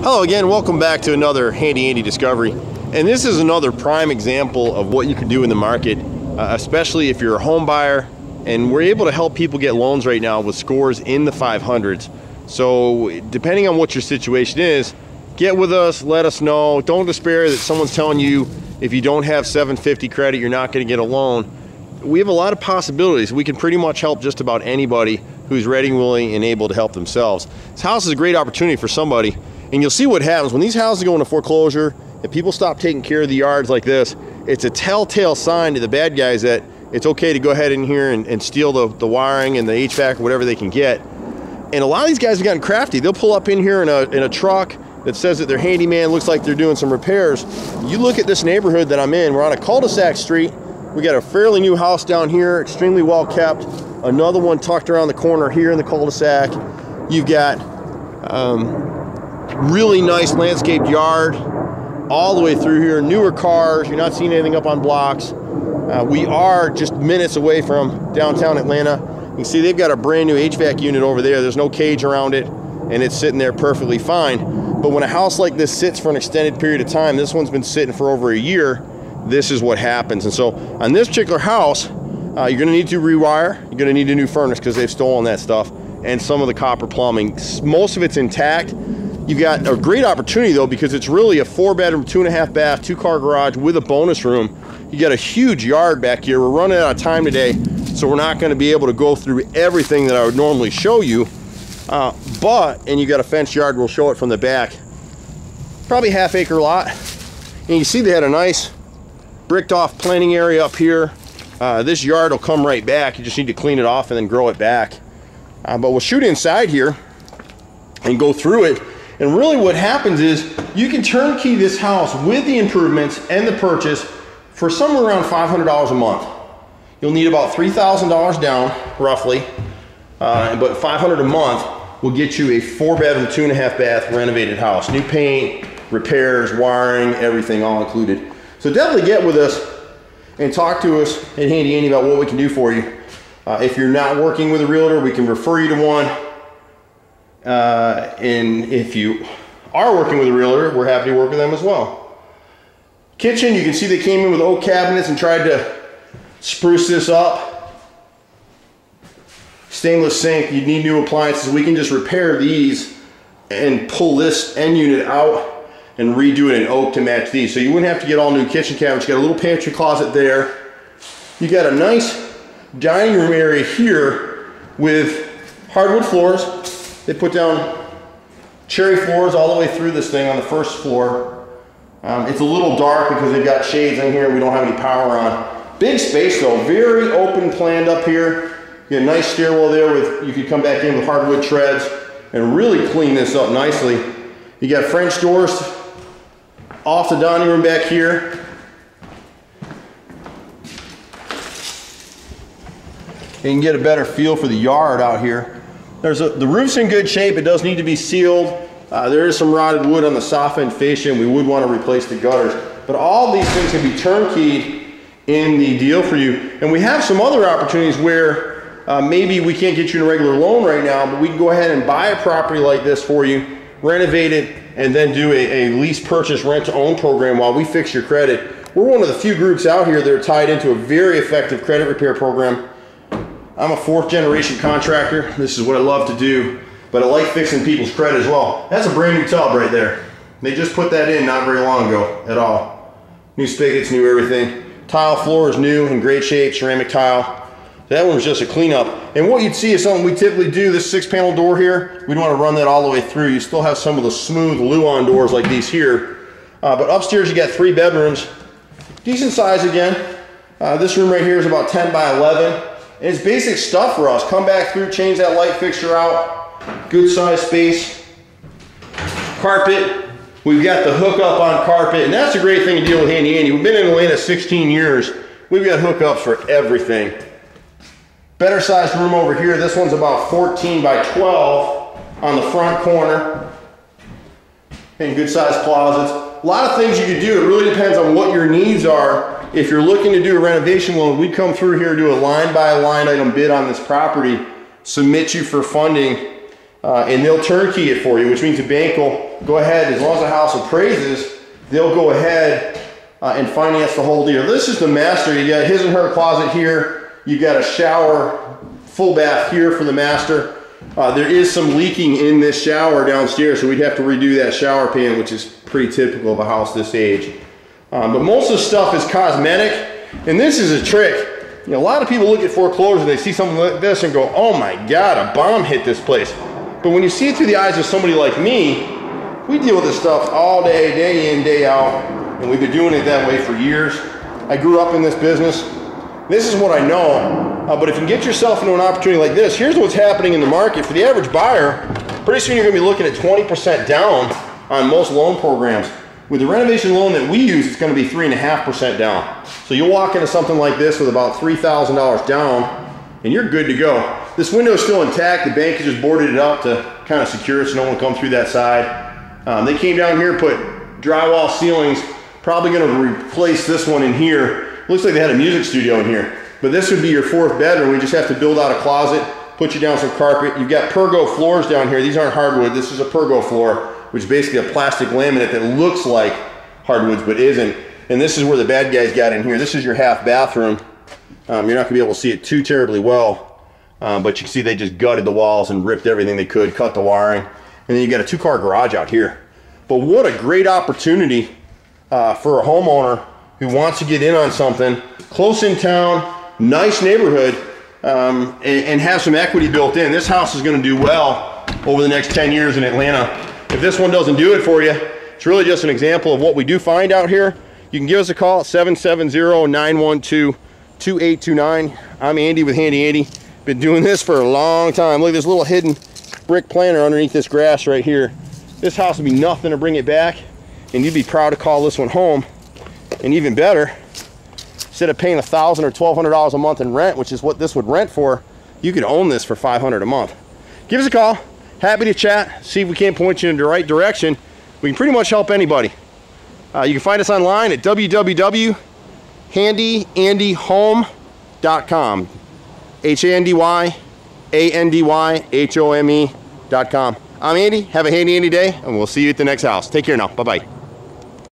Hello again, welcome back to another Handy Andy Discovery. And this is another prime example of what you can do in the market, especially if you're a home buyer. And we're able to help people get loans right now with scores in the 500s. So depending on what your situation is, get with us, let us know. Don't despair that someone's telling you if you don't have 750 credit, you're not going to get a loan. We have a lot of possibilities. We can pretty much help just about anybody who's ready, willing, and able to help themselves. This house is a great opportunity for somebody. And you'll see what happens when these houses go into foreclosure and people stop taking care of the yards like this. It's a telltale sign to the bad guys that it's okay to go ahead in here and steal the wiring and the HVAC or whatever they can get. And a lot of these guys have gotten crafty. They'll pull up in here in a truck that says that they're handyman, looks like they're doing some repairs. You look at this neighborhood that I'm in, we're on a cul-de-sac street. We got a fairly new house down here, extremely well kept. Another one tucked around the corner here in the cul-de-sac. You've got really nice landscaped yard all the way through here. Newer cars, you're not seeing anything up on blocks. We are just minutes away from downtown Atlanta. You can see they've got a brand new HVAC unit over there. There's no cage around it and it's sitting there perfectly fine. But when a house like this sits for an extended period of time, this one's been sitting for over a year, this is what happens. And so on this particular house, you're gonna need to rewire, you're gonna need a new furnace because they've stolen that stuff, and some of the copper plumbing. Most of it's intact. You've got a great opportunity though, because it's really a 4-bedroom, 2.5 bath, 2-car garage with a bonus room. You got a huge yard back here. We're running out of time today, so we're not gonna be able to go through everything that I would normally show you. And you got a fenced yard, we'll show it from the back. Probably half-acre lot. And you see they had a nice bricked off planting area up here. This yard will come right back. You just need to clean it off and then grow it back. But we'll shoot inside here and go through it. And really what happens is you can turnkey this house with the improvements and the purchase for somewhere around $500 a month. You'll need about $3,000 down, roughly. But $500 a month will get you a 4-bedroom, 2.5 bath renovated house. New paint, repairs, wiring, everything all included. So definitely get with us and talk to us at Handy Andy about what we can do for you. If you're not working with a realtor, we can refer you to one. And if you are working with a realtor, we're happy to work with them as well. Kitchen, you can see they came in with oak cabinets and tried to spruce this up. Stainless sink, you need new appliances. We can just repair these and pull this end unit out and redo it in oak to match these. So you wouldn't have to get all new kitchen cabinets. You got a little pantry closet there. You got a nice dining room area here with hardwood floors. They put down cherry floors all the way through this thing on the first floor. It's a little dark because they've got shades in here. We don't have any power on. Big space though, very open planned up here. You got a nice stairwell there with, you could come back in with hardwood treads and really clean this up nicely. You got French doors off the dining room back here. You can get a better feel for the yard out here. The roof's in good shape. It does need to be sealed. There is some rotted wood on the soffit and fascia, and we would want to replace the gutters. But all these things can be turnkeyed in the deal for you. And we have some other opportunities where maybe we can't get you in a regular loan right now, but we can go ahead and buy a property like this for you, renovate it, and then do a lease purchase rent to own program while we fix your credit. We're one of the few groups out here that are tied into a very effective credit repair program. I'm a 4th generation contractor. This is what I love to do, but I like fixing people's credit as well. That's a brand new tub right there. They just put that in not very long ago at all. New spigots, new everything. Tile floor is new, in great shape, ceramic tile. That one was just a cleanup. And what you'd see is something we typically do, this 6-panel door here, we'd want to run that all the way through. You still have some of the smooth Luan doors like these here. But upstairs you got 3 bedrooms. Decent size again. This room right here is about 10 by 11. And it's basic stuff for us. Come back through, change that light fixture out. Good size space. Carpet. We've got the hookup on carpet. And that's a great thing to deal with Handy Andy. We've been in Atlanta 16 years. We've got hookups for everything. Better sized room over here. This one's about 14 by 12 on the front corner. And good sized closets. A lot of things you could do. It really depends on what your needs are. If you're looking to do a renovation loan, we'd come through here, do a line by line item bid on this property, submit you for funding, and they'll turnkey it for you, which means the bank will go ahead, as long as the house appraises, they'll go ahead and finance the whole deal. This is the master. You got his and her closet here. You've got a shower, full bath here for the master. There is some leaking in this shower downstairs, so we'd have to redo that shower pan, which is pretty typical of a house this age. But most of the stuff is cosmetic, and this is a trick. You know, a lot of people look at foreclosure, they see something like this and go, oh my God, a bomb hit this place. But when you see it through the eyes of somebody like me, we deal with this stuff all day, day in, day out, and we've been doing it that way for years. I grew up in this business. This is what I know, but if you can get yourself into an opportunity like this, here's what's happening in the market. For the average buyer, pretty soon you're gonna be looking at 20% down on most loan programs. With the renovation loan that we use, it's gonna be 3.5% down. So you'll walk into something like this with about $3,000 down, and you're good to go. This window is still intact. The bank has just boarded it up to kind of secure it so no one will come through that side. They came down here, put drywall ceilings, probably gonna replace this one in here. Looks like they had a music studio in here. But this would be your 4th bedroom. We just have to build out a closet, put you down some carpet. You've got Pergo floors down here. These aren't hardwood. This is a Pergo floor, which is basically a plastic laminate that looks like hardwoods but isn't. And this is where the bad guys got in here. This is your half bathroom. You're not gonna be able to see it too terribly well, but you can see they just gutted the walls and ripped everything they could, cut the wiring. And then you got a 2-car garage out here. But what a great opportunity for a homeowner who wants to get in on something close in town, nice neighborhood, and have some equity built in. This house is gonna do well over the next 10 years in Atlanta. If this one doesn't do it for you, it's really just an example of what we do find out here. You can give us a call at 770-912-2829. I'm Andy with Handy Andy. Been doing this for a long time. Look at this little hidden brick planter underneath this grass right here. This house would be nothing to bring it back, and you'd be proud to call this one home. And even better, instead of paying $1,000 or $1,200 a month in rent, which is what this would rent for, you could own this for $500 a month. Give us a call. Happy to chat, see if we can't point you in the right direction. We can pretty much help anybody. You can find us online at www.handyandyhome.com. HANDYANDYHOME.com. I'm Andy. Have a handy Andy day, and we'll see you at the next house. Take care now. Bye-bye.